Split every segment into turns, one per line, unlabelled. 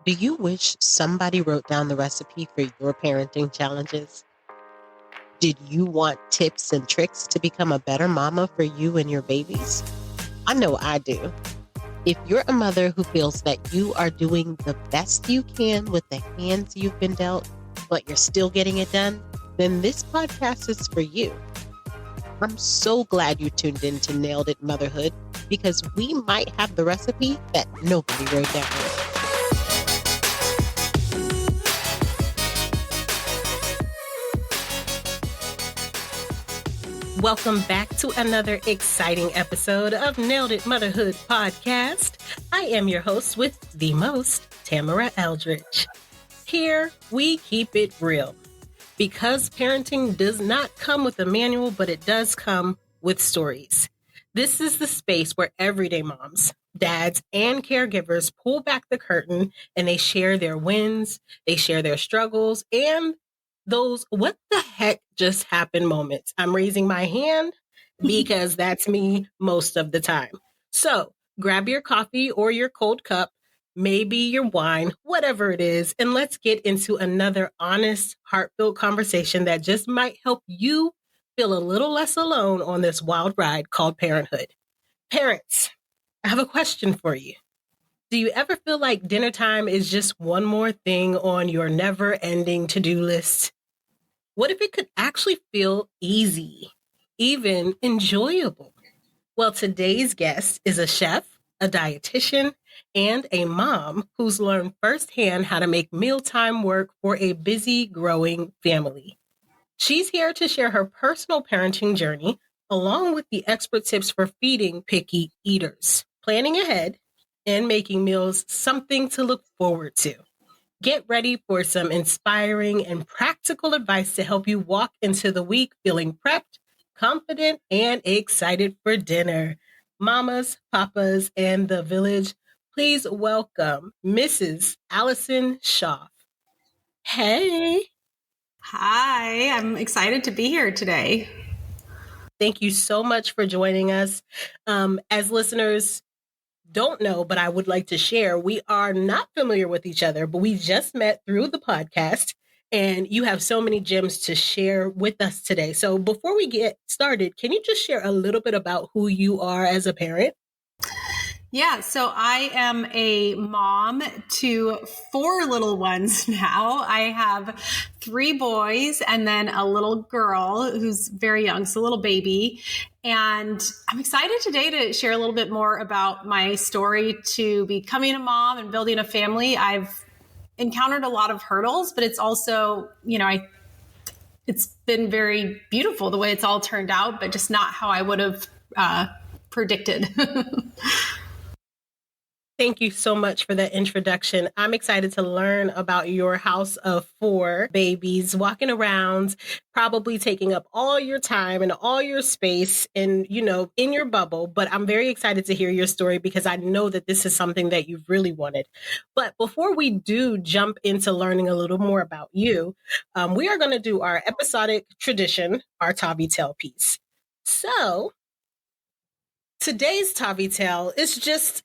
Do you wish somebody wrote down the recipe for your parenting challenges? Did you want tips and tricks to become a better mama for you and your babies? I know I do. If you're a mother who feels that you are doing the best you can with the hands you've been dealt, but you're still getting it done, then this podcast is for you. I'm so glad you tuned in to Nailed It Motherhood because we might have the recipe that nobody wrote down. Welcome back to another exciting episode of Nailed It Motherhood podcast. I am your host with the most, Tamara Eldridge. Here, we keep it real because parenting does not come with a manual, but it does come with stories. This is the space where everyday moms, dads, and caregivers pull back the curtain and they share their wins, they share their struggles, and those what the heck just happened moments. I'm raising my hand because that's me most of the time. So grab your coffee or your cold cup, maybe your wine, whatever it is, and let's get into another honest, heartfelt conversation that just might help you feel a little less alone on this wild ride called parenthood. Parents, I have a question for you. Do you ever feel like dinner time is just one more thing on your never-ending to-do list? What if it could actually feel easy, even enjoyable? Well, today's guest is a chef, a dietitian, and a mom who's learned firsthand how to make mealtime work for a busy, growing family. She's here to share her personal parenting journey, along with the expert tips for feeding picky eaters, planning ahead, and making meals something to look forward to. Get ready for some inspiring and practical advice to help you walk into the week feeling prepped, confident, and excited for dinner. Mamas, papas, and the village, please welcome Mrs. Allison Schaaf. Hey.
Hi, I'm excited to be here today.
Thank you so much for joining us. As listeners don't know, but I would like to share, we are not familiar with each other, but we just met through the podcast, and you have so many gems to share with us today. So before we get started, can you just share a little bit about who you are as a parent?
Yeah, so I am a mom to 4 little ones now. I have 3 boys and then a little girl who's very young, so a little baby. And I'm excited today to share a little bit more about my story to becoming a mom and building a family. I've encountered a lot of hurdles, but it's also, it's been very beautiful the way it's all turned out, but just not how I would have predicted.
Thank you so much for that introduction. I'm excited to learn about your house of 4 babies walking around, probably taking up all your time and all your space and, in your bubble. But I'm very excited to hear your story because I know that this is something that you've really wanted. But before we do jump into learning a little more about you, we are going to do our episodic tradition, our Tavi Tale piece. So today's Tavi Tale is just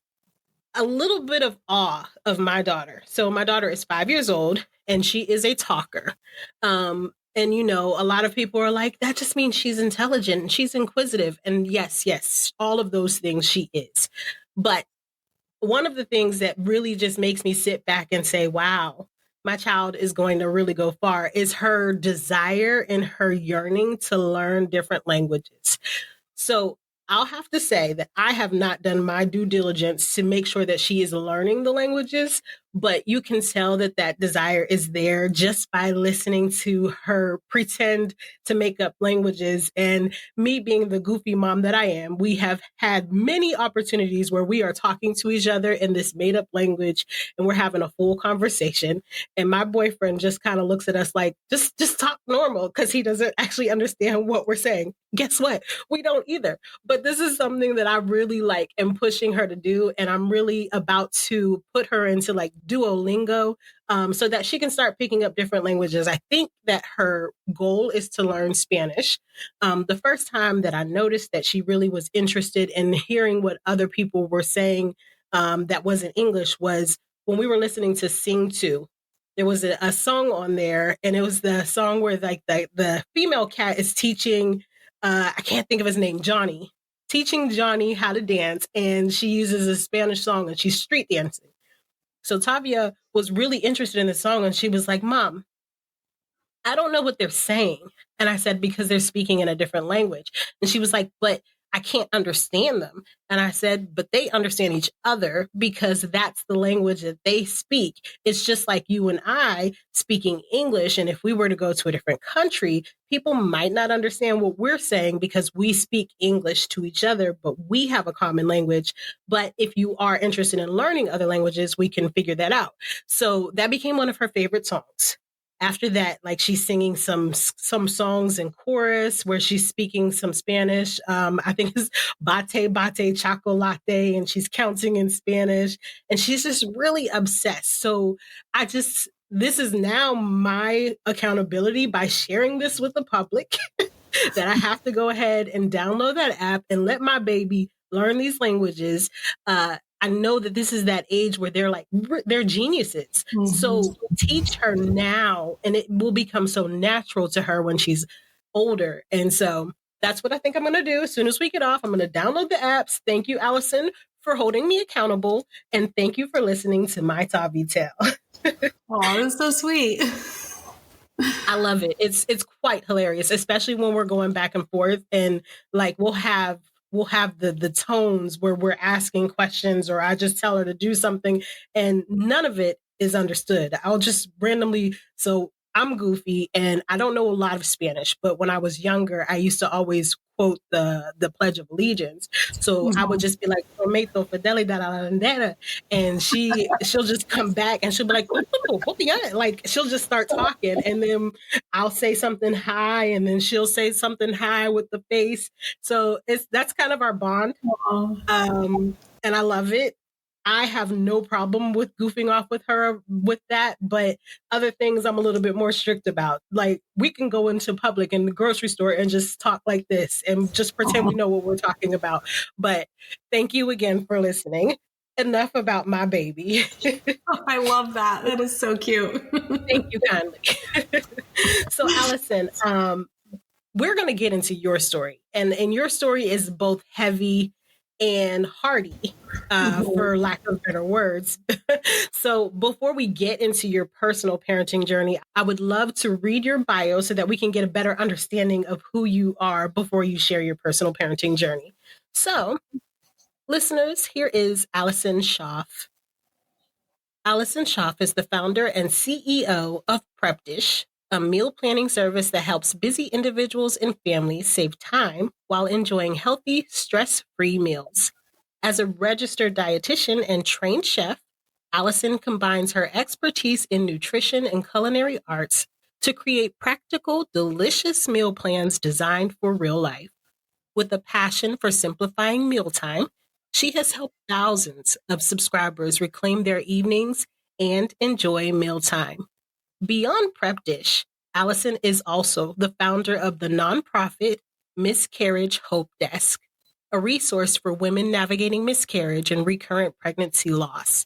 a little bit of awe of my daughter. So my daughter is 5 years old and she is a talker. And, a lot of people are like, that just means she's intelligent and she's inquisitive. And yes, all of those things she is. But one of the things that really just makes me sit back and say, wow, my child is going to really go far is her desire and her yearning to learn different languages. So I'll have to say that I have not done my due diligence to make sure that she is learning the languages, but you can tell that that desire is there just by listening to her pretend to make up languages. And me being the goofy mom that I am, we have had many opportunities where we are talking to each other in this made up language and we're having a full conversation. And my boyfriend just kind of looks at us like, just talk normal because he doesn't actually understand what we're saying. Guess what? We don't either. But this is something that I really like and pushing her to do. And I'm really about to put her into like Duolingo so that she can start picking up different languages. I think that her goal is to learn Spanish. The first time that I noticed that she really was interested in hearing what other people were saying that wasn't English was when we were listening to Sing 2, there was a song on there, and it was the song where like the female cat is teaching, I can't think of his name, Johnny, teaching Johnny how to dance, and she uses a Spanish song and she's street dancing. So Tavia was really interested in the song, and she was like, Mom, I don't know what they're saying. And I said, because they're speaking in a different language. And she was like, but I can't understand them. And I said, but they understand each other because that's the language that they speak. It's just like you and I speaking English. And if we were to go to a different country, people might not understand what we're saying because we speak English to each other, but we have a common language. But if you are interested in learning other languages, we can figure that out. So that became one of her favorite songs. After that, like she's singing some songs in chorus where she's speaking some Spanish. I think it's bate chocolate, and she's counting in Spanish, and she's just really obsessed. So this is now my accountability by sharing this with the public that I have to go ahead and download that app and let my baby learn these languages. I know that this is that age where they're geniuses. Mm-hmm. So teach her now, and it will become so natural to her when she's older. And so that's what I think I'm going to do. As soon as we get off, I'm going to download the apps. Thank you, Allison, for holding me accountable. And thank you for listening to my Tavi Tale.
Oh, that's so sweet.
I love it. It's quite hilarious, especially when we're going back and forth, and like we'll have the tones where we're asking questions, or I just tell her to do something and none of it is understood. I'll just randomly, so I'm goofy and I don't know a lot of Spanish, but when I was younger, I used to always quote the Pledge of Allegiance. So I would just be like, "Prometo fidelidad a la bandera," and she'll just come back and she'll be like, like she'll just start talking, and then I'll say something high, and then she'll say something high with the face. So that's kind of our bond, and I love it. I have no problem with goofing off with her with that, but other things I'm a little bit more strict about. Like we can go into public in the grocery store and just talk like this and just pretend we know what we're talking about. But thank you again for listening. Enough about my baby.
I love that. That is so cute.
Thank you kindly. So Allison, we're going to get into your story, and your story is both heavy and hearty, for lack of better words. So before we get into your personal parenting journey, I would love to read your bio so that we can get a better understanding of who you are before you share your personal parenting journey. So, listeners, here is Allison Schaaf. Allison Schaaf is the founder and CEO of Prep Dish, a meal planning service that helps busy individuals and families save time while enjoying healthy, stress-free meals. As a registered dietitian and trained chef, Allison combines her expertise in nutrition and culinary arts to create practical, delicious meal plans designed for real life. With a passion for simplifying mealtime, she has helped thousands of subscribers reclaim their evenings and enjoy mealtime. Beyond Prep Dish, Allison is also the founder of the nonprofit Miscarriage Hope Desk, a resource for women navigating miscarriage and recurrent pregnancy loss.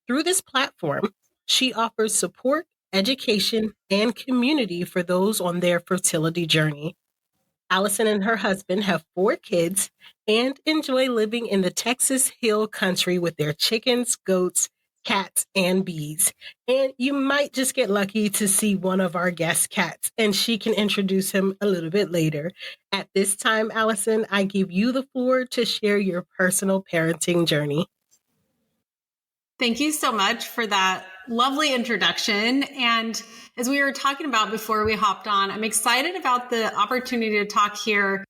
Through this platform, she offers support, education, and community for those on their fertility journey. Allison and her husband have 4 kids and enjoy living in the Texas Hill Country with their chickens, goats, cats, and bees. And you might just get lucky to see one of our guest cats, and she can introduce him a little bit later. At this time, Allison, I give you the floor to share your personal parenting journey.
Thank you so much for that lovely introduction. And as we were talking about before we hopped on, I'm excited about the opportunity to talk here.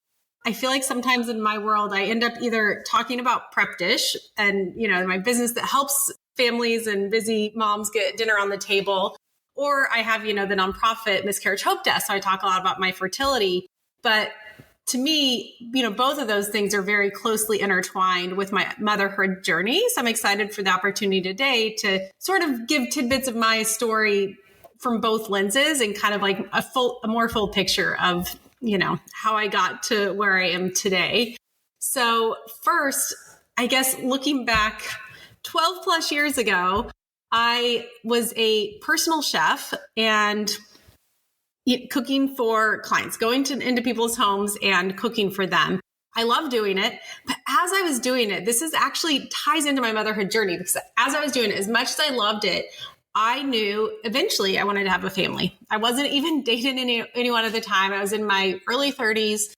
I feel like sometimes in my world, I end up either talking about Prep Dish and, my business that helps families and busy moms get dinner on the table, or I have, the nonprofit Miscarriage Hope Desk. So I talk a lot about my fertility. But to me, both of those things are very closely intertwined with my motherhood journey. So I'm excited for the opportunity today to sort of give tidbits of my story from both lenses and kind of like a more full picture of, how I got to where I am today. So first, I guess looking back 12 plus years ago, I was a personal chef and cooking for clients, going into people's homes and cooking for them. I love doing it. But as I was doing it, this is actually ties into my motherhood journey, because as I was doing it, as much as I loved it, I knew eventually I wanted to have a family. I wasn't even dating anyone at the time. I was in my early 30s.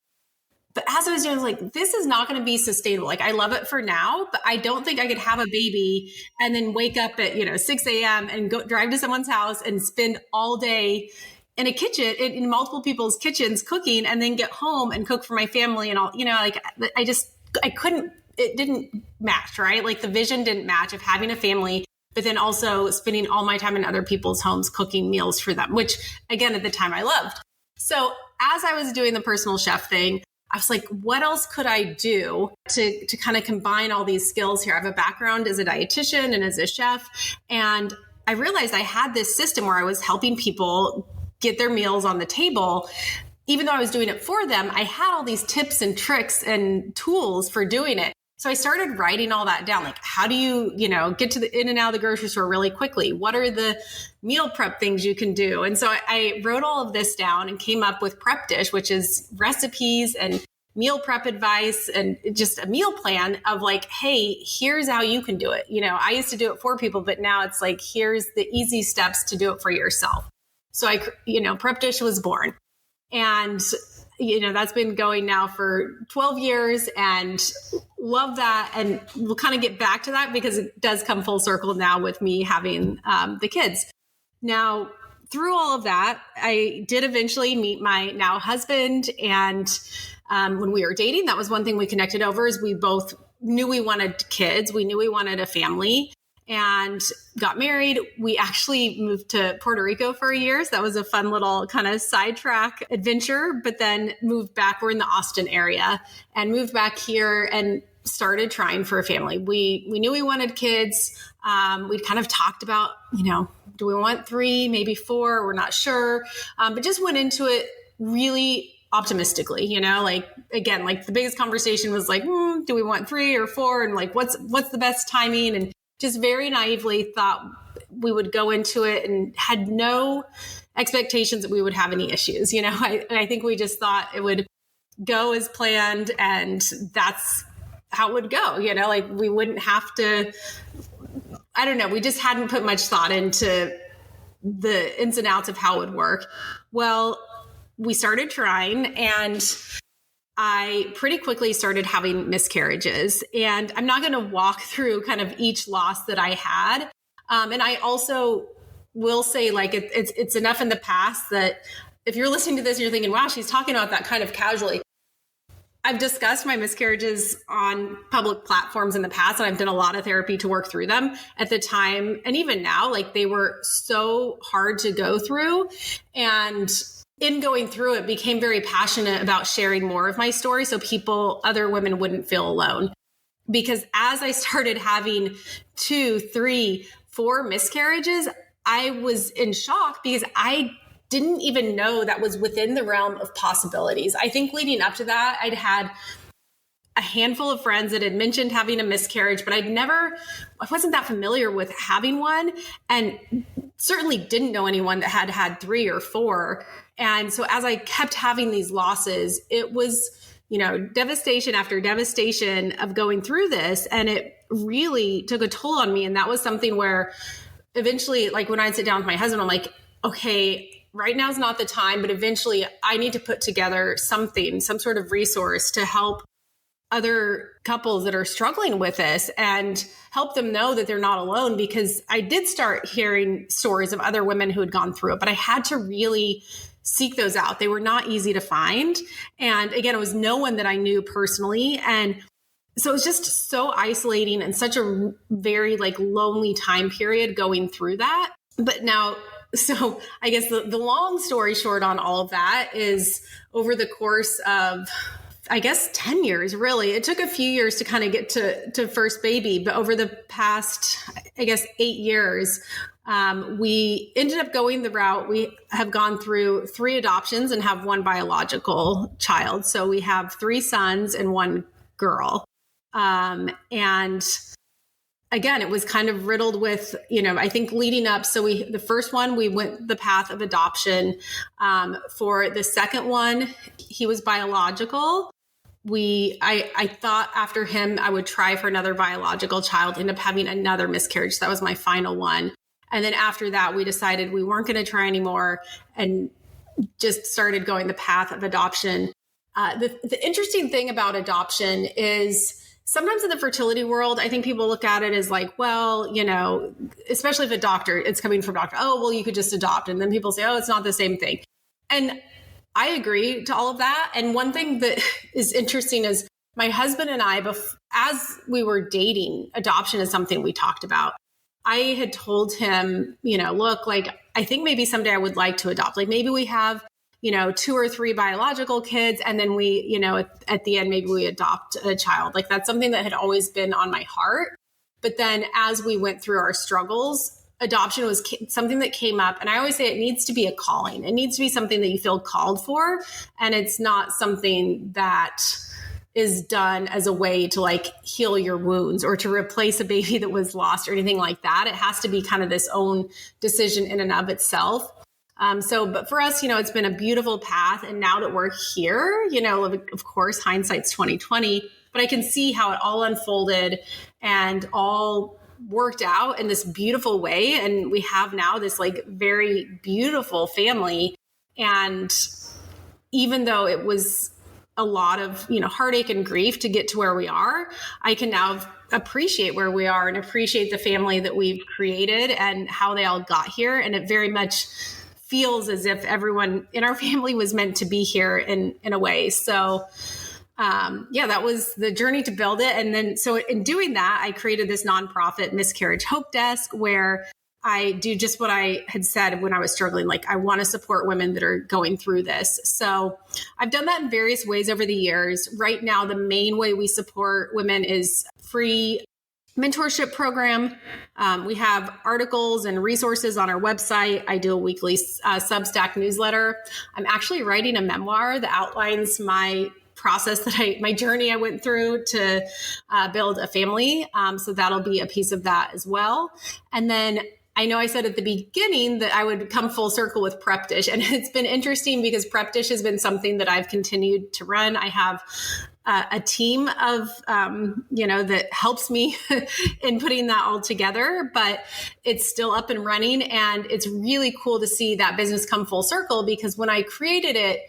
But as I was doing, I was like, this is not going to be sustainable. Like, I love it for now, but I don't think I could have a baby and then wake up at, 6 a.m. and go drive to someone's house and spend all day in a kitchen, in multiple people's kitchens cooking, and then get home and cook for my family and all, like I couldn't, it didn't match, right? Like the vision didn't match of having a family, but then also spending all my time in other people's homes cooking meals for them, which again, at the time I loved. So as I was doing the personal chef thing, I was like, what else could I do to kind of combine all these skills here? I have a background as a dietitian and as a chef. And I realized I had this system where I was helping people get their meals on the table. Even though I was doing it for them, I had all these tips and tricks and tools for doing it. So I started writing all that down. Like, how do you, get to the in and out of the grocery store really quickly? What are the meal prep things you can do? And so I wrote all of this down and came up with Prep Dish, which is recipes and meal prep advice and just a meal plan of like, hey, here's how you can do it. I used to do it for people, but now it's like, here's the easy steps to do it for yourself. So Prep Dish was born. And that's been going now for 12 years and love that. And we'll kind of get back to that because it does come full circle now with me having the kids. Now, through all of that, I did eventually meet my now husband. And when we were dating, that was one thing we connected over is we both knew we wanted kids. We knew we wanted a family. And got married. We actually moved to Puerto Rico for a year. So that was a fun little kind of sidetrack adventure, but then moved back. We're in the Austin area and moved back here and started trying for a family. We knew we wanted kids. We'd kind of talked about, do we want 3, maybe 4? We're not sure. But just went into it really optimistically, the biggest conversation was like, do we want 3 or 4? And like, what's the best timing? And just very naively thought we would go into it and had no expectations that we would have any issues. I think we just thought it would go as planned and that's how it would go, we wouldn't have to, I don't know. We just hadn't put much thought into the ins and outs of how it would work. Well, we started trying and I pretty quickly started having miscarriages, and I'm not going to walk through kind of each loss that I had. And I also will say it's enough in the past that if you're listening to this and you're thinking, wow, she's talking about that kind of casually. I've discussed my miscarriages on public platforms in the past, and I've done a lot of therapy to work through them at the time. And even now, they were so hard to go through. And in going through it, became very passionate about sharing more of my story so other women wouldn't feel alone. Because as I started having 2, 3, 4 miscarriages, I was in shock because I didn't even know that was within the realm of possibilities. I think leading up to that, I'd had a handful of friends that had mentioned having a miscarriage, but I wasn't that familiar with having one, and certainly didn't know anyone that had had 3 or 4. And so as I kept having these losses, it was, devastation after devastation of going through this. And it really took a toll on me. And that was something where eventually, when I'd sit down with my husband, I'm like, okay, right now is not the time, but eventually I need to put together some sort of resource to help other couples that are struggling with this and help them know that they're not alone, because I did start hearing stories of other women who had gone through it, but I had to really seek those out. They were not easy to find. And again, it was no one that I knew personally. And so it was just so isolating and such a very lonely time period going through that. But now, so I guess the long story short on all of that is over the course of 10 years, really. It took a few years to kind of get to first baby, but over the past, 8 years, we ended up going the route. We have gone through 3 adoptions and have 1 biological child. So we have 3 sons and 1 girl. And again, it was kind of riddled with, I think leading up. So the first one, we went the path of adoption. For the second one, he was biological. I thought after him, I would try for another biological child, end up having another miscarriage. So that was my final one. And then after that, we decided we weren't going to try anymore and just started going the path of adoption. The interesting thing about adoption is sometimes in the fertility world, I think people look at it as like, well, especially if it's coming from a doctor, oh, well, you could just adopt. And then people say, oh, it's not the same thing. And I agree to all of that. And one thing that is interesting is my husband and I, as we were dating, adoption is something we talked about. I had told him, look, like, I think maybe someday I would like to adopt. Like maybe we have, 2 or 3 biological kids. And then we, at the end, maybe we adopt a child. Like that's something that had always been on my heart. But then as we went through our struggles, adoption was something that came up. And I always say it needs to be a calling. It needs to be something that you feel called for. And it's not something that is done as a way to like heal your wounds or to replace a baby that was lost or anything like that. It has to be kind of this own decision in and of itself. But for us, it's been a beautiful path. And now that we're here, of course, hindsight's 2020, but I can see how it all unfolded and all worked out in this beautiful way. And we have now this like very beautiful family. And even though it was a lot of, heartache and grief to get to where we are, I can now appreciate where we are and appreciate the family that we've created and how they all got here. And it very much feels as if everyone in our family was meant to be here in a way. So that was the journey to build it. And then, so in doing that, I created this nonprofit Miscarriage Hope Desk, where I do just what I had said when I was struggling. Like, I want to support women that are going through this. So I've done that in various ways over the years. Right now, the main way we support women is free mentorship program. We have articles and resources on our website. I do a weekly Substack newsletter. I'm actually writing a memoir that outlines my process my journey I went through to build a family. So that'll be a piece of that as well. And then I know I said at the beginning that I would come full circle with Prep Dish, and it's been interesting because Prep Dish has been something that I've continued to run. I have a team of, that helps me in putting that all together, but it's still up and running. And it's really cool to see that business come full circle, because when I created it,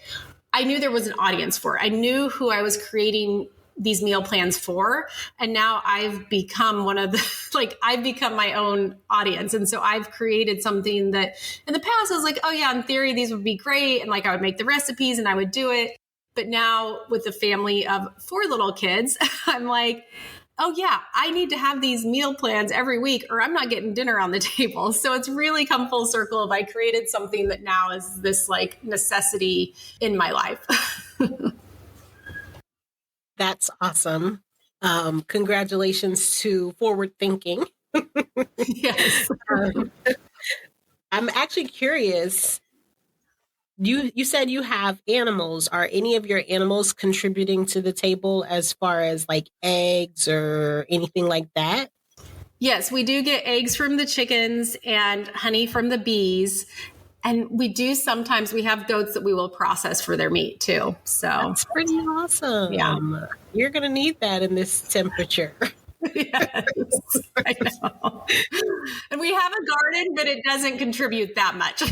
I knew there was an audience for it. I knew who I was creating these meal plans for. And now I've become I've become my own audience. And so I've created something that in the past I was like, oh yeah, in theory, these would be great. And like, I would make the recipes and I would do it. But now with a family of 4 little kids, I'm like, oh yeah, I need to have these meal plans every week or I'm not getting dinner on the table. So it's really come full circle of I created something that now is this like necessity in my life.
That's awesome. Congratulations to forward thinking.
Yes.
I'm actually curious. You said you have animals. Are any of your animals contributing to the table as far as like eggs or anything like that?
Yes, we do get eggs from the chickens and honey from the bees. And we have goats that we will process for their meat too. So
that's pretty awesome.
Yeah.
You're going to need that in this temperature.
Yes, I know. And we have a garden, but it doesn't contribute that much.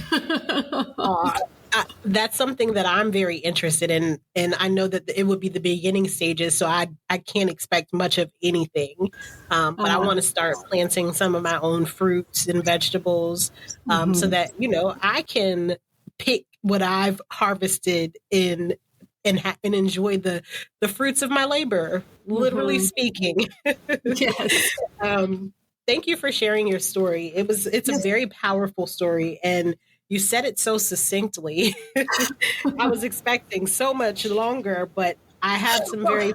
That's something that I'm very interested in. And I know that it would be the beginning stages, so I can't expect much of anything. But I want to start planting some of my own fruits and vegetables so that, I can pick what I've harvested and enjoy the fruits of my labor, literally speaking.
Yes.
Thank you for sharing your story. It's a very powerful story, and you said it so succinctly. I was expecting so much longer, but I had some very,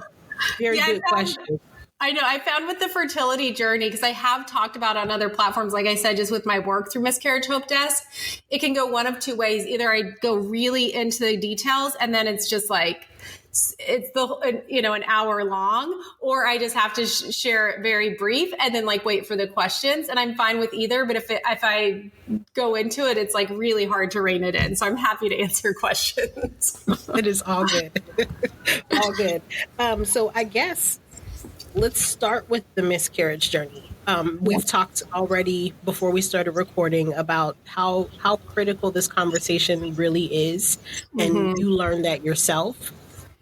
very good questions.
I know. I found with the fertility journey, because I have talked about on other platforms, like I said, just with my work through Miscarriage Hope Desk, it can go one of 2 ways. Either I go really into the details and then it's just like it's an hour long, or I just have to share it very brief and then like wait for the questions. And I'm fine with either. But if I go into it, it's like really hard to rein it in. So I'm happy to answer questions.
It is all good. All good. So I guess let's start with the miscarriage journey. We've talked already before we started recording about how critical this conversation really is, and you learned that yourself.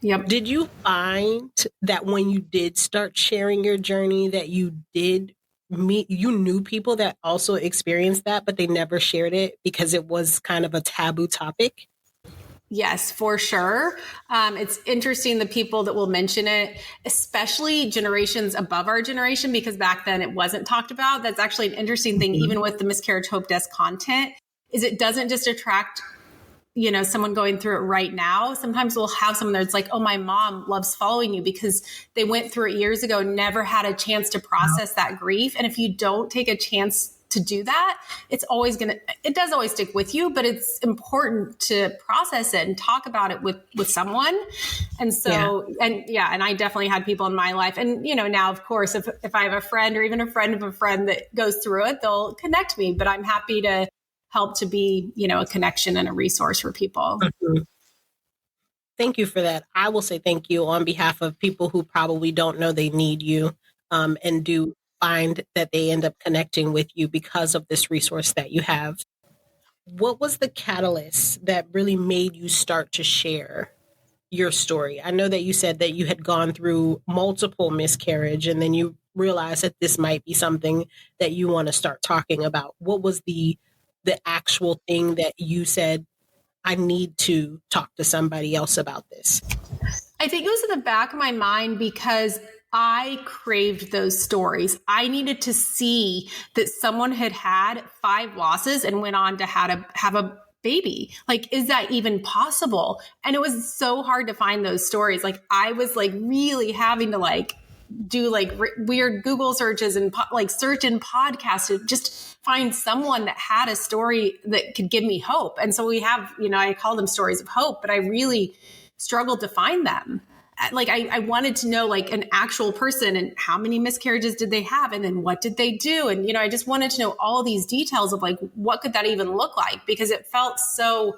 Yep.
Did you find that when you did start sharing your journey that you knew people that also experienced that, but they never shared it because it was kind of a taboo topic?
Yes, for sure. It's interesting the people that will mention it, especially generations above our generation, because back then it wasn't talked about. That's actually an interesting thing, even with the Miscarriage Hope Desk content, is it doesn't just attract, someone going through it right now. Sometimes we'll have someone that's like, oh, my mom loves following you because they went through it years ago, never had a chance to process that grief. And if you don't take a chance to do that, it does always stick with you, but it's important to process it and talk about it with someone. And so, and I definitely had people in my life. And, now of course, if I have a friend or even a friend of a friend that goes through it, they'll connect me, but I'm happy to help to be, a connection and a resource for people.
Mm-hmm. Thank you for that. I will say thank you on behalf of people who probably don't know they need you, and do find that they end up connecting with you because of this resource that you have. What was the catalyst that really made you start to share your story? I know that you said that you had gone through multiple miscarriage and then you realized that this might be something that you want to start talking about. What was the actual thing that you said, I need to talk to somebody else about this?
I think it was in the back of my mind because I craved those stories. I needed to see that someone had 5 losses and went on to have a baby. Like, is that even possible? And it was so hard to find those stories. Like, I was like really having to do weird Google searches and search in podcasts to just find someone that had a story that could give me hope. And so we have, I call them stories of hope, but I really struggled to find them. I wanted to know an actual person and how many miscarriages did they have? And then what did they do? And, I just wanted to know all these details of what could that even look like? Because it felt so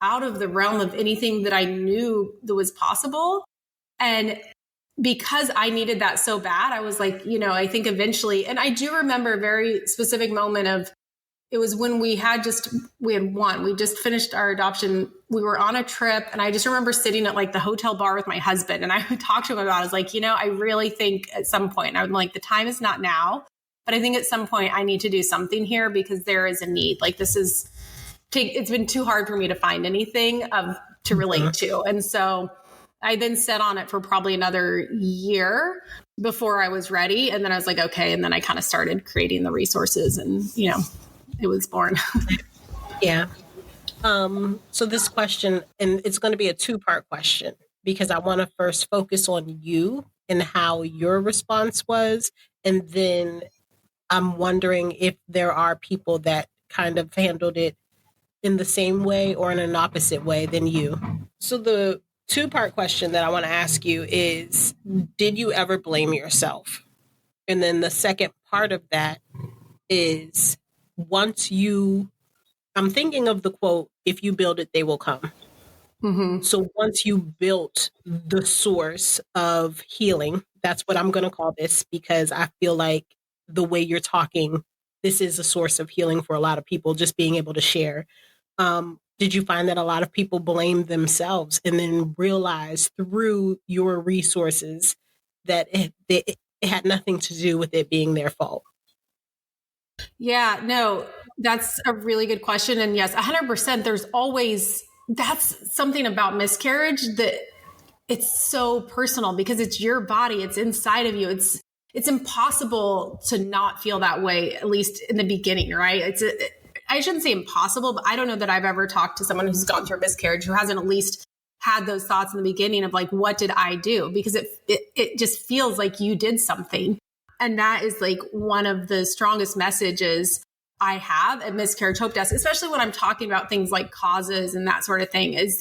out of the realm of anything that I knew that was possible. And because I needed that so bad, I was I think eventually, and I do remember a very specific moment of, it was when we had we just finished our adoption. We were on a trip and I just remember sitting at the hotel bar with my husband and I talked to him about it. I was like, I really think at some point, I'm like, the time is not now, but I think at some point I need to do something here because there is a need. It's been too hard for me to find anything to relate to. And so I then sat on it for probably another year before I was ready. And then I was like, okay. And then I kind of started creating the resources and, it was born.
Yeah. So this question, and it's going to be a 2-part question because I want to first focus on you and how your response was. And then I'm wondering if there are people that kind of handled it in the same way or in an opposite way than you. So the 2-part question that I want to ask you is, did you ever blame yourself? And then the second part of that is, I'm thinking of the quote, if you build it, they will come. Mm-hmm. So once you built the source of healing, that's what I'm going to call this, because I feel like the way you're talking, this is a source of healing for a lot of people, just being able to share. Did you find that a lot of people blame themselves and then realize through your resources that it had nothing to do with it being their fault?
Yeah, no, that's a really good question. And yes, 100%. That's something about miscarriage that it's so personal because it's your body, it's inside of you. It's impossible to not feel that way, at least in the beginning, right? I shouldn't say impossible, but I don't know that I've ever talked to someone who's gone through a miscarriage who hasn't at least had those thoughts in the beginning of what did I do? Because it just feels like you did something. And that is one of the strongest messages I have at Miscarriage Hope Desk, especially when I'm talking about things like causes and that sort of thing, is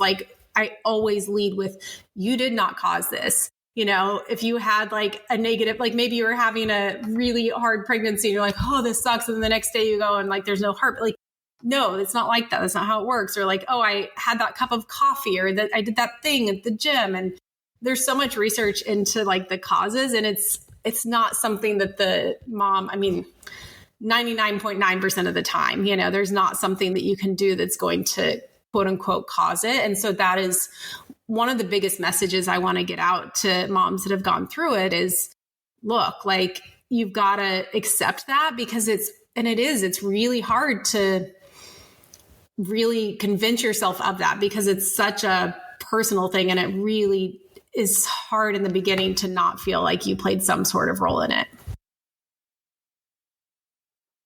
I always lead with, you did not cause this. You know, if you had like a negative, like maybe you were having a really hard pregnancy and you're like, oh, this sucks. And then the next day you go and like, there's no heart. Like, no, it's not like that. That's not how it works. Or like, oh, I had that cup of coffee, or that I did that thing at the gym. And there's so much research into like the causes, and it's not something that the mom, I mean, 99.9% of the time, you know, there's not something that you can do that's going to quote unquote cause it. And so that is one of the biggest messages I want to get out to moms that have gone through it is, look, like you've got to accept that, because it's really hard to really convince yourself of that, because it's such a personal thing, and it really is hard in the beginning to not feel like you played some sort of role in it.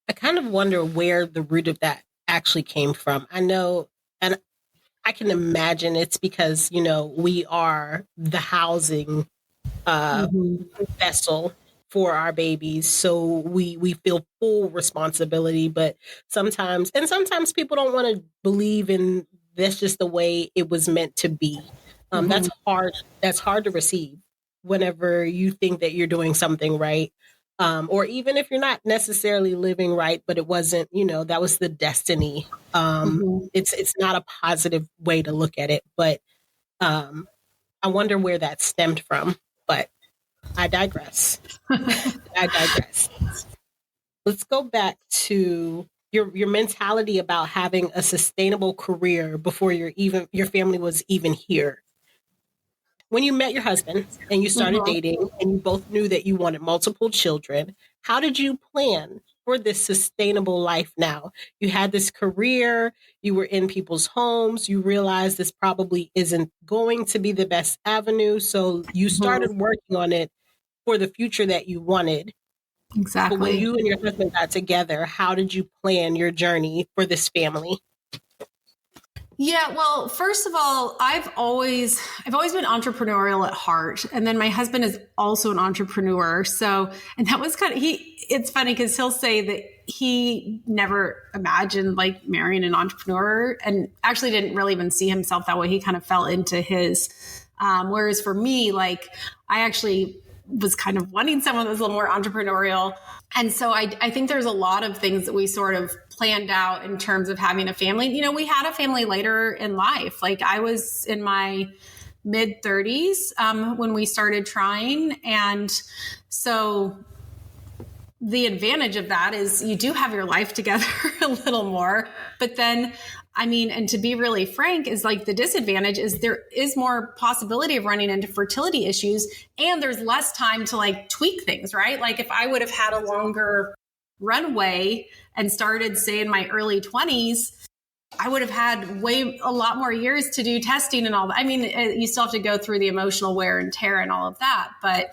I kind of wonder where the root of that actually came from. I know, and I can imagine it's because, you know, we are the housing vessel for our babies. So we feel full responsibility, but sometimes people don't want to believe in that's just the way it was meant to be. That's hard. That's hard to receive whenever you think that you're doing something right. Or even if you're not necessarily living right, but it wasn't, you know, that was the destiny. It's not a positive way to look at it, but I wonder where that stemmed from. But I digress. Let's go back to your mentality about having a sustainable career before your family was even here. When you met your husband and you started dating and you both knew that you wanted multiple children, how did you plan for this sustainable life now? You had this career, you were in people's homes, you realized this probably isn't going to be the best avenue. So you started working on it for the future that you wanted.
Exactly.
But when you and your husband got together, how did you plan your journey for this family?
Yeah, well, first of all, I've always been entrepreneurial at heart. And then my husband is also an entrepreneur. So, and that was it's funny because he'll say that he never imagined like marrying an entrepreneur, and actually didn't really even see himself that way. He kind of fell into his, whereas for me, like I actually was kind of wanting someone that was a little more entrepreneurial. And so I think there's a lot of things that we sort of planned out in terms of having a family. You know, we had a family later in life. Like I was in my mid 30s when we started trying. And so the advantage of that is you do have your life together a little more, but then I mean, and to be really frank, is like the disadvantage is there is more possibility of running into fertility issues, and there's less time to like tweak things, right? Like if I would have had a longer runway and started, say, in my early 20s, I would have had a lot more years to do testing and all that. I mean, you still have to go through the emotional wear and tear and all of that. But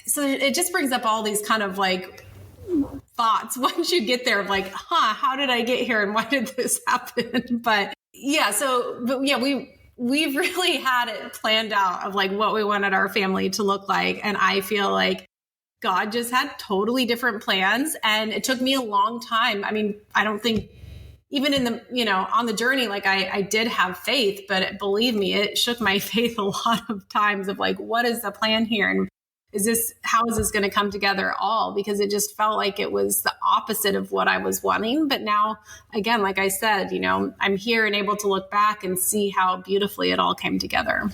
so it just brings up all these kind of like thoughts once you get there of like, how did I get here and why did this happen? But yeah, we've really had it planned out of like what we wanted our family to look like. And I feel like God just had totally different plans. And it took me a long time. I mean, I don't think even in the, you know, on the journey, like I did have faith, but believe me, it shook my faith a lot of times of like, what is the plan here? And how is this going to come together all? Because it just felt like it was the opposite of what I was wanting. But now, again, like I said, you know, I'm here and able to look back and see how beautifully it all came together.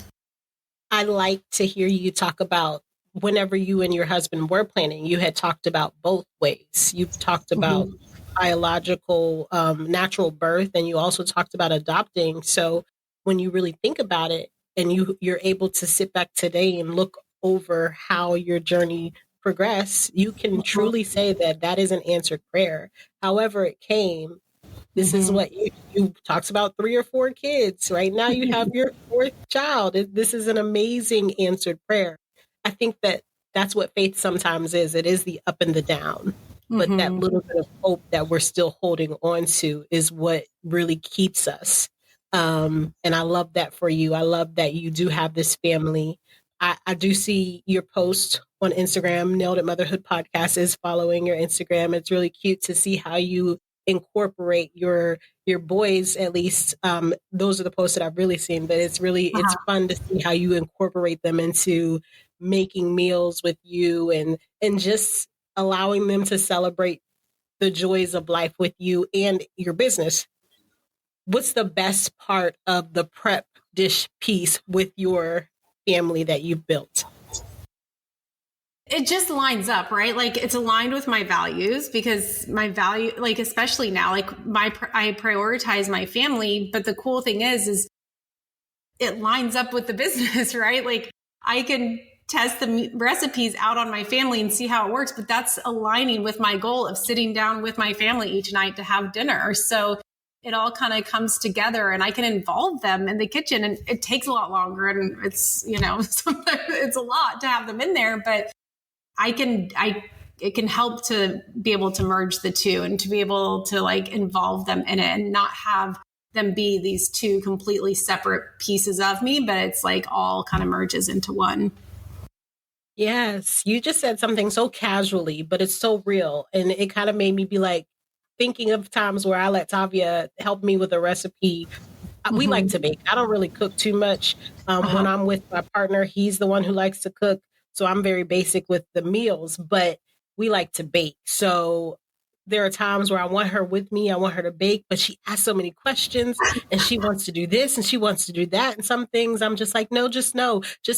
I like to hear you talk about whenever you and your husband were planning, you had talked about both ways. You've talked about biological, natural birth, and you also talked about adopting. So when you really think about it and you're able to sit back today and look over how your journey progressed, you can truly say that is an answered prayer. However it came, this is what you talked about 3 or 4 kids. Right now you have your 4th child. This is an amazing answered prayer. I think that's what faith sometimes is. It is the up and the down. But that little bit of hope that we're still holding on to is what really keeps us. And I love that for you. I love that you do have this family. I do see your post on Instagram. Nailed It Motherhood Podcast is following your Instagram. It's really cute to see how you incorporate your boys, at least those are the posts that I've really seen, but it's fun to see how you incorporate them into making meals with you and just allowing them to celebrate the joys of life with you and your business. What's the best part of the prep dish piece with your family that you've built?
It just lines up, right? Like it's aligned with my values, because my value, like especially now, like I prioritize my family. But the cool thing is it lines up with the business, right? Like I can test the recipes out on my family and see how it works, but that's aligning with my goal of sitting down with my family each night to have dinner. So it all kind of comes together, and I can involve them in the kitchen, and it takes a lot longer, and it's, sometimes it's a lot to have them in there, but it can help to be able to merge the two and to be able to like involve them in it and not have them be these two completely separate pieces of me, but it's like all kind of merges into one.
Yes, you just said something so casually, but it's so real. And it kind of made me be like thinking of times where I let Tavia help me with a recipe. We like to bake. I don't really cook too much. When I'm with my partner, he's the one who likes to cook. So I'm very basic with the meals, but we like to bake. So there are times where I want her with me. I want her to bake, but she asks so many questions and she wants to do this and she wants to do that. And some things I'm just like, no, just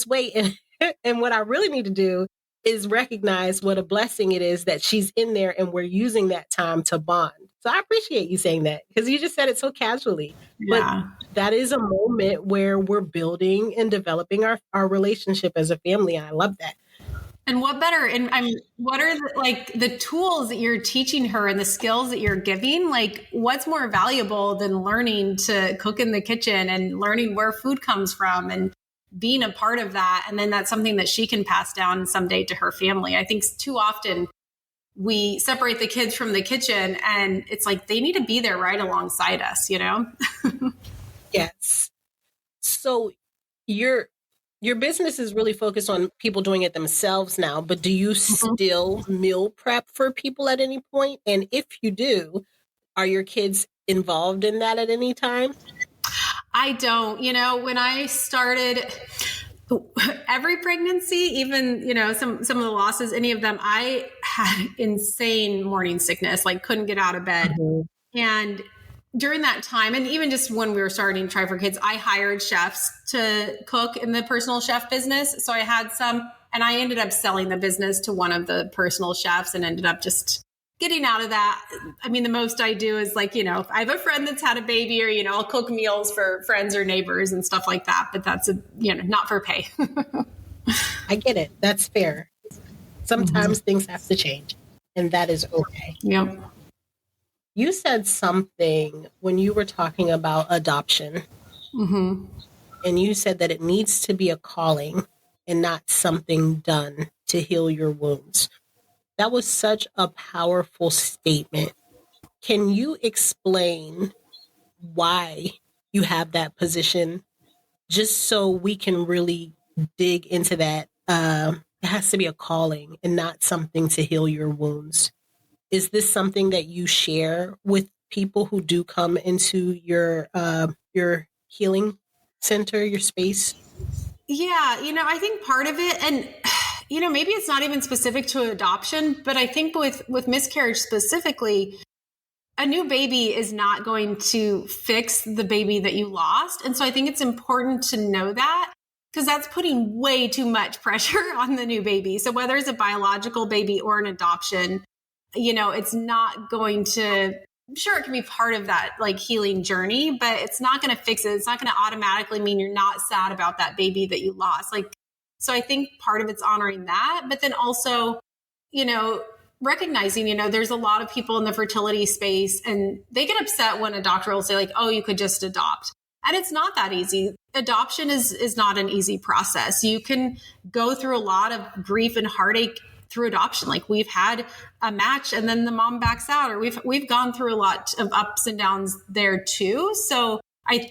wait. And what I really need to do is recognize what a blessing it is that she's in there and we're using that time to bond. So I appreciate you saying that, because you just said it so casually.
Yeah.
But that is a moment where we're building and developing our relationship as a family. And I love that.
And what better? And what are the tools that you're teaching her and the skills that you're giving? Like, what's more valuable than learning to cook in the kitchen and learning where food comes from and being a part of that? And then that's something that she can pass down someday to her family. I think too often we separate the kids from the kitchen, and it's like they need to be there right alongside us,
Yes. So your business is really focused on people doing it themselves now, but do you still meal prep for people at any point? And if you do, are your kids involved in that at any time?
I don't. When I started, every pregnancy, even, some of the losses, any of them, I had insane morning sickness, like couldn't get out of bed. And during that time, and even just when we were starting Try for Kids, I hired chefs to cook in the personal chef business. So I had some, and I ended up selling the business to one of the personal chefs and ended up just getting out of that. I mean, the most I do is like, if I have a friend that's had a baby, or, I'll cook meals for friends or neighbors and stuff like that. But that's, not for pay.
I get it. That's fair. Sometimes things have to change, and that is okay.
Yep.
You said something when you were talking about adoption, and you said that it needs to be a calling and not something done to heal your wounds. That was such a powerful statement. Can you explain why you have that position, just so we can really dig into that? It has to be a calling and not something to heal your wounds. Is this something that you share with people who do come into your healing center, your space?
Yeah, I think part of it, and maybe it's not even specific to adoption, but I think with miscarriage specifically, a new baby is not going to fix the baby that you lost. And so I think it's important to know that, because that's putting way too much pressure on the new baby. So whether it's a biological baby or an adoption, it's not going to, I'm sure it can be part of that like healing journey, but it's not going to fix it. It's not going to automatically mean you're not sad about that baby that you lost. So I think part of it's honoring that, but then also, recognizing, there's a lot of people in the fertility space and they get upset when a doctor will say like, oh, you could just adopt. And it's not that easy. Adoption is not an easy process. You can go through a lot of grief and heartache through adoption. Like we've had a match and then the mom backs out, or we've gone through a lot of ups and downs there too. So I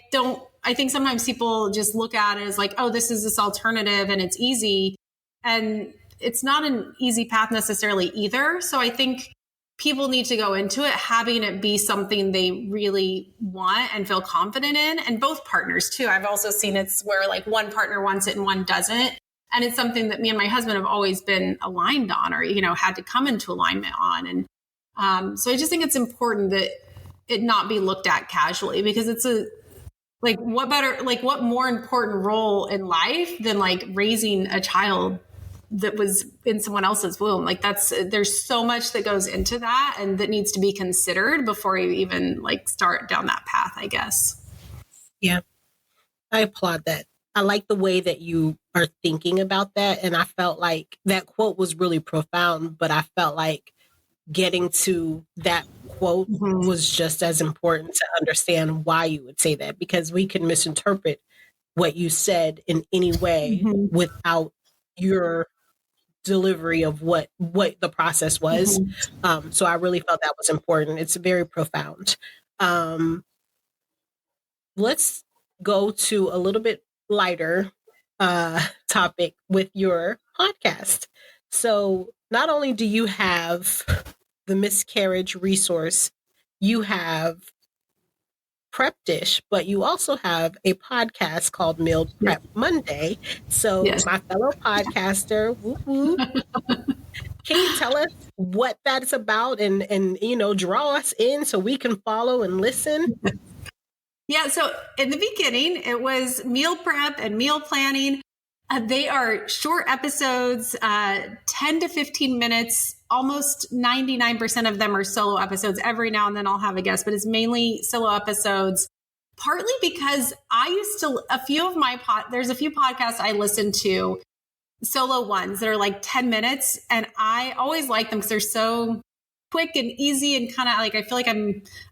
think sometimes people just look at it as like, oh, this is this alternative and it's easy. And it's not an easy path necessarily either. So I think people need to go into it having it be something they really want and feel confident in, and both partners too. I've also seen it's where like one partner wants it and one doesn't. And it's something that me and my husband have always been aligned on, or, had to come into alignment on. And so I just think it's important that it not be looked at casually, because it's what more important role in life than like raising a child that was in someone else's womb. Like there's so much that goes into that and that needs to be considered before you even like start down that path, I guess.
Yeah, I applaud that. I like the way that you are thinking about that. And I felt like that quote was really profound, but I felt like getting to that quote was just as important to understand why you would say that, because we can misinterpret what you said in any way without your delivery of what the process was. So I really felt that was important. It's very profound. Let's go to a little bit lighter topic with your podcast. So not only do you have the miscarriage resource, you have Prep Dish, but you also have a podcast called Meal Prep Monday. So my fellow podcaster, can you tell us what that's about and draw us in so we can follow and listen?
Yeah, so in the beginning, it was meal prep and meal planning. They are short episodes, 10 to 15 minutes. Almost 99% of them are solo episodes. Every now and then I'll have a guest, but it's mainly solo episodes. Partly because there's a few podcasts I listen to, solo ones that are like 10 minutes. And I always like them because they're so quick and easy and kind of like, I feel like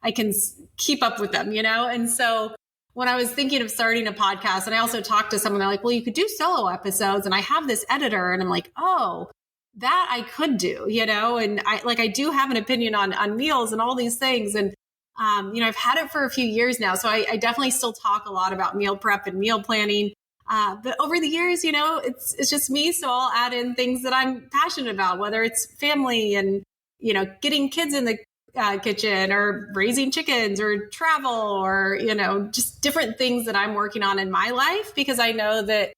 I can keep up with them, And so when I was thinking of starting a podcast, and I also talked to someone, they're like, well, you could do solo episodes. And I have this editor, and I'm like, oh, that I could do, and I do have an opinion on meals and all these things. And, I've had it for a few years now. So I definitely still talk a lot about meal prep and meal planning. But over the years, it's just me. So I'll add in things that I'm passionate about, whether it's family and, getting kids in the kitchen, or raising chickens, or travel, or, just different things that I'm working on in my life, because I know that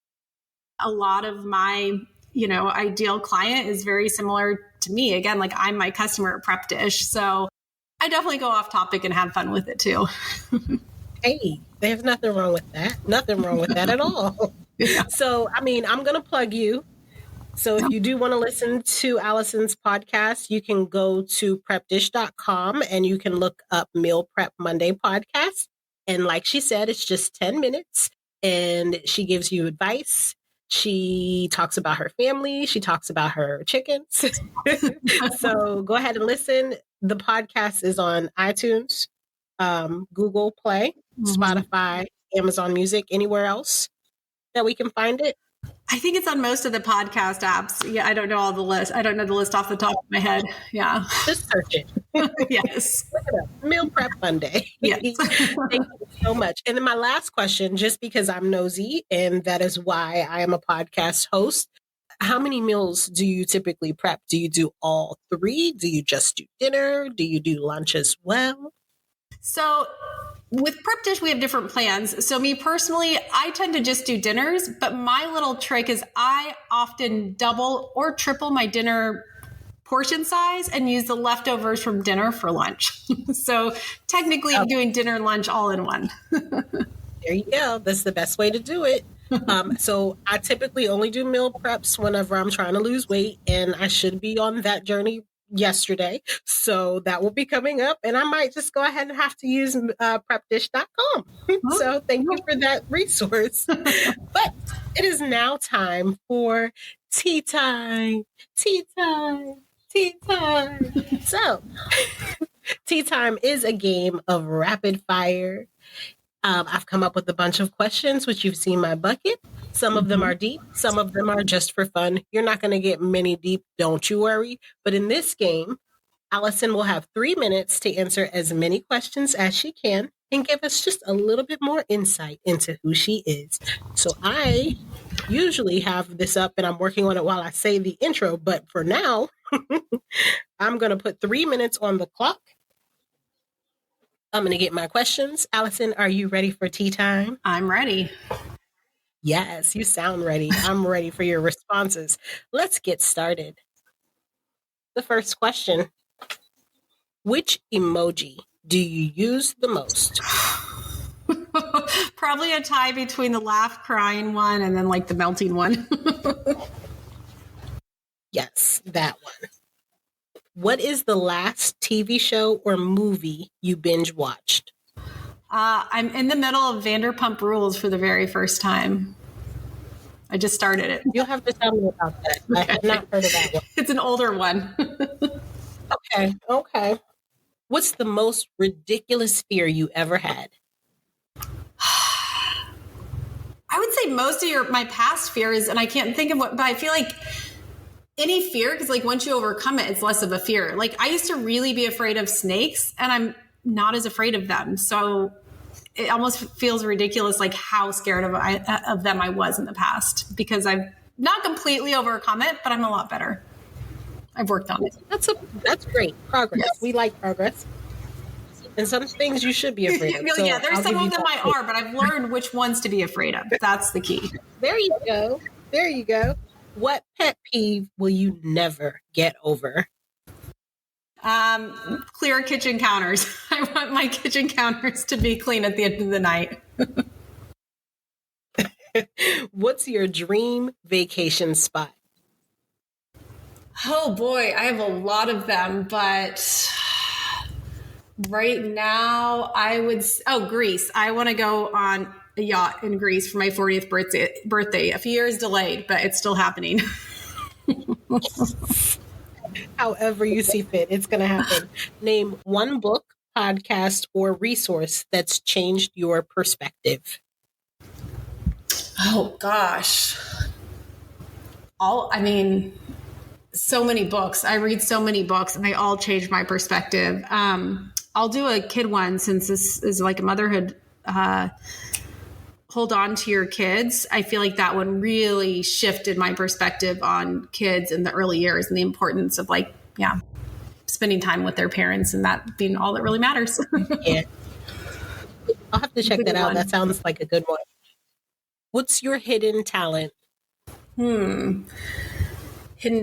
a lot of my, ideal client is very similar to me. Again, like I'm my customer at Prep Dish. So I definitely go off topic and have fun with it too.
Hey, there's nothing wrong with that. Nothing wrong with that at all. Yeah. So, I'm going to plug you. So if you do want to listen to Allison's podcast, you can go to prepdish.com and you can look up Meal Prep Monday podcast. And like she said, it's just 10 minutes and she gives you advice. She talks about her family. She talks about her chickens. So go ahead and listen. The podcast is on iTunes, Google Play, Spotify, Amazon Music, anywhere else that we can find it.
I think it's on most of the podcast apps. Yeah, I don't know all the list. I don't know the list off the top of my head. Yeah.
Just search it.
Yes.
Look it up. Meal Prep Monday.
Yes.
Thank you so much. And then my last question, just because I'm nosy, and that is why I am a podcast host. How many meals do you typically prep? Do you do all three? Do you just do dinner? Do you do lunch as well?
So with Prep Dish, we have different plans. So me personally, I tend to just do dinners, but my little trick is I often double or triple my dinner portion size and use the leftovers from dinner for lunch. So technically I'm doing dinner and lunch all in one.
There you go. That's the best way to do it. So I typically only do meal preps whenever I'm trying to lose weight, and I should be on that journey yesterday. So that will be coming up, and I might just go ahead and have to use prepdish.com. So thank you for that resource. But it is now time for tea time. Tea time. Tea time. So tea time is a game of rapid fire. I've come up with a bunch of questions, which you've seen my bucket. Some of them are deep. Some of them are just for fun. You're not going to get many deep, don't you worry. But in this game, Allison will have 3 minutes to answer as many questions as she can and give us just a little bit more insight into who she is. So I usually have this up and I'm working on it while I say the intro. But for now, I'm going to put 3 minutes on the clock. I'm going to get my questions. Allison, are you ready for tea time?
I'm ready.
Yes, you sound ready. I'm ready for your responses. Let's get started. The first question: which emoji do you use the most?
Probably a tie between the laugh crying one and then like the melting one.
Yes, that one. What is the last TV show or movie you binge watched?
I'm in the middle of Vanderpump Rules for the very first time. I just started it.
You'll have to tell me about that. Okay. I have not heard of that one.
It's an older one.
Okay. What's the most ridiculous fear you ever had?
I would say most of my past fears, and I can't think of what, but I feel like any fear, because like once you overcome it, it's less of a fear. Like I used to really be afraid of snakes, and I'm not as afraid of them. So it almost feels ridiculous, like how scared of them I was in the past, because I've not completely overcome it, but I'm a lot better. I've worked on it.
That's great progress. Yes. We like progress. And some things you should be afraid of.
So there's some of them I are, but I've learned which ones to be afraid of. That's the key.
There you go. There you go. What pet peeve will you never get over?
Clear kitchen counters. I want my kitchen counters to be clean at the end of the night.
What's your dream vacation spot?
Oh boy, I have a lot of them, but right now I would, Greece. I want to go on a yacht in Greece for my 40th birthday. A few years delayed, but it's still happening.
However you see fit, it's going to happen. Name one book, podcast, or resource that's changed your perspective.
Oh gosh. So many books. I read so many books and they all change my perspective. I'll do a kid one since this is like a motherhood. Hold on to your kids. I feel like that one really shifted my perspective on kids in the early years and the importance of spending time with their parents and that being all that really matters.
Yeah. I'll have to check that out. That sounds like a good one. What's your hidden talent?
Hidden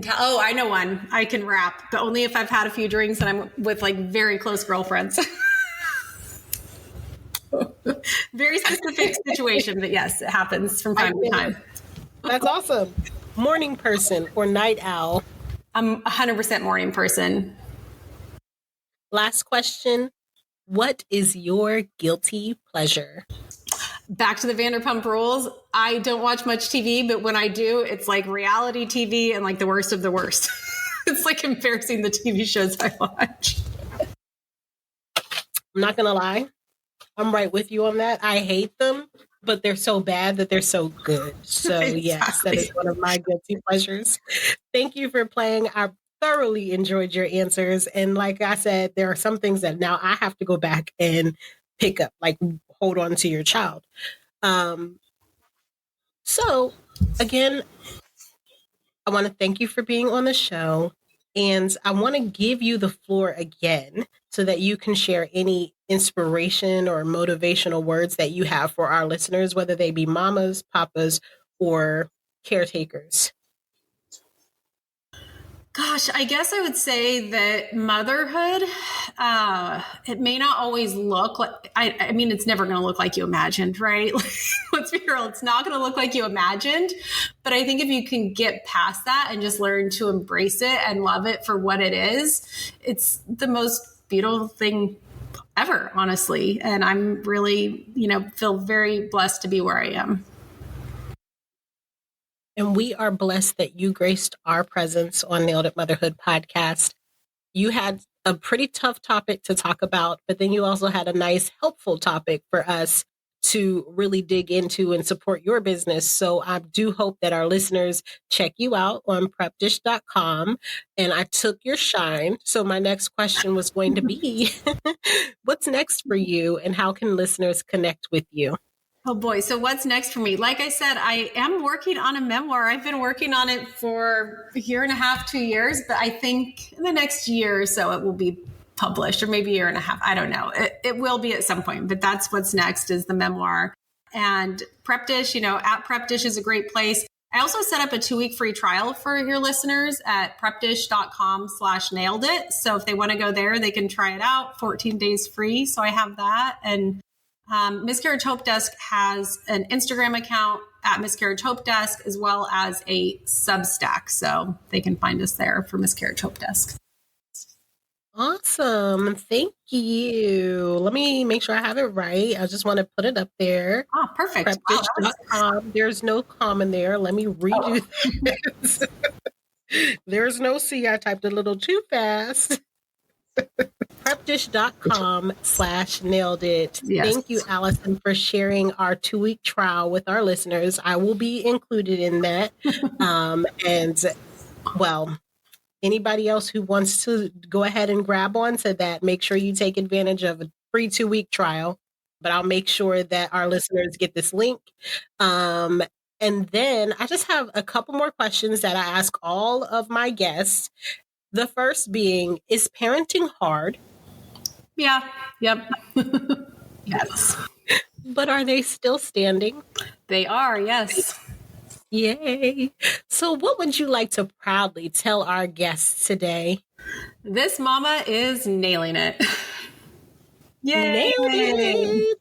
talent. Oh, I know one. I can rap, but only if I've had a few drinks and I'm with like very close girlfriends. Very specific situation, but yes, it happens from time to time.
That's awesome. Morning person or night owl?
I'm 100% morning person.
Last question. What is your guilty pleasure?
Back to the Vanderpump Rules. I don't watch much TV, but when I do, it's like reality TV and like the worst of the worst. It's like embarrassing the TV shows I watch.
I'm not going to lie. I'm right with you on that. I hate them, but they're so bad that they're so good. So exactly. Yes, that is one of my guilty pleasures. Thank you for playing. I thoroughly enjoyed your answers. And like I said, there are some things that now I have to go back and pick up, like hold on to your child. So again, I want to thank you for being on the show. And I want to give you the floor again so that you can share any inspiration or motivational words that you have for our listeners, whether they be mamas, papas, or caretakers.
Gosh, I guess I would say that motherhood, it may not always look like, I mean, it's never going to look like you imagined, right? Let's be real. It's not going to look like you imagined. But I think if you can get past that and just learn to embrace it and love it for what it is, it's the most beautiful thing ever, honestly. And I'm really, feel very blessed to be where I am.
And we are blessed that you graced our presence on Nailed It Motherhood podcast. You had a pretty tough topic to talk about, but then you also had a nice, helpful topic for us to really dig into and support your business. So I do hope that our listeners check you out on prepdish.com. And I took your shine. So my next question was going to be, what's next for you and how can listeners connect with you?
Oh boy. So what's next for me? Like I said, I am working on a memoir. I've been working on it for a year and a half, 2 years, but I think in the next year or so it will be published, or maybe a year and a half. I don't know. It will be at some point, but that's what's next is the memoir. And Prep Dish, at Prep Dish is a great place. I also set up a 2-week free trial for your listeners at prepdish.com/nailed it. So if they want to go there, they can try it out, 14 days free. So I have that. And Miscarriage Hope Desk has an Instagram account at Miscarriage Hope Desk, as well as a Substack. So they can find us there for Miscarriage Hope Desk.
Awesome. Thank you. Let me make sure I have it right. I just want to put it up there.
Oh, perfect.
Prepdish.com. There's no comma in there. Let me redo this. There's no C. I typed a little too fast. Prepdish.com/nailed it.
Yes.
Thank you, Allison, for sharing our 2-week trial with our listeners. I will be included in that. Anybody else who wants to go ahead and grab onto that, make sure you take advantage of a free 2-week trial. But I'll make sure that our listeners get this link. And then I just have a couple more questions that I ask all of my guests. The first being, is parenting hard?
Yeah. Yep. Yes.
But are they still standing?
They are, yes.
Yay. So what would you like to proudly tell our guests today?
This mama is nailing it.
Yay. Nailed it.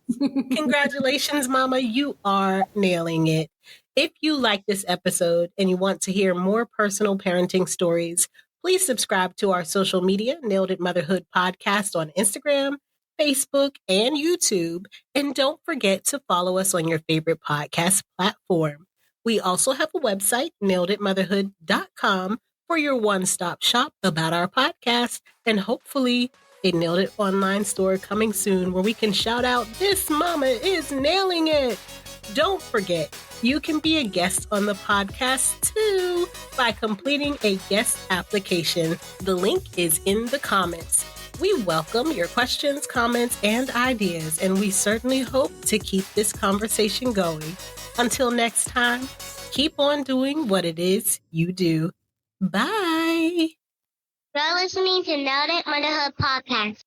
Congratulations, Mama. You are nailing it. If you like this episode and you want to hear more personal parenting stories, please subscribe to our social media, Nailed It Motherhood Podcast on Instagram, Facebook, and YouTube. And don't forget to follow us on your favorite podcast platform. We also have a website, naileditmotherhood.com, for your one-stop shop about our podcast, and hopefully a Nailed It online store coming soon where we can shout out, "This mama is nailing it." Don't forget, you can be a guest on the podcast too by completing a guest application. The link is in the comments. We welcome your questions, comments, and ideas, and we certainly hope to keep this conversation going. Until next time, keep on doing what it is you do. Bye.
You're listening to Nailed It Motherhood Podcast.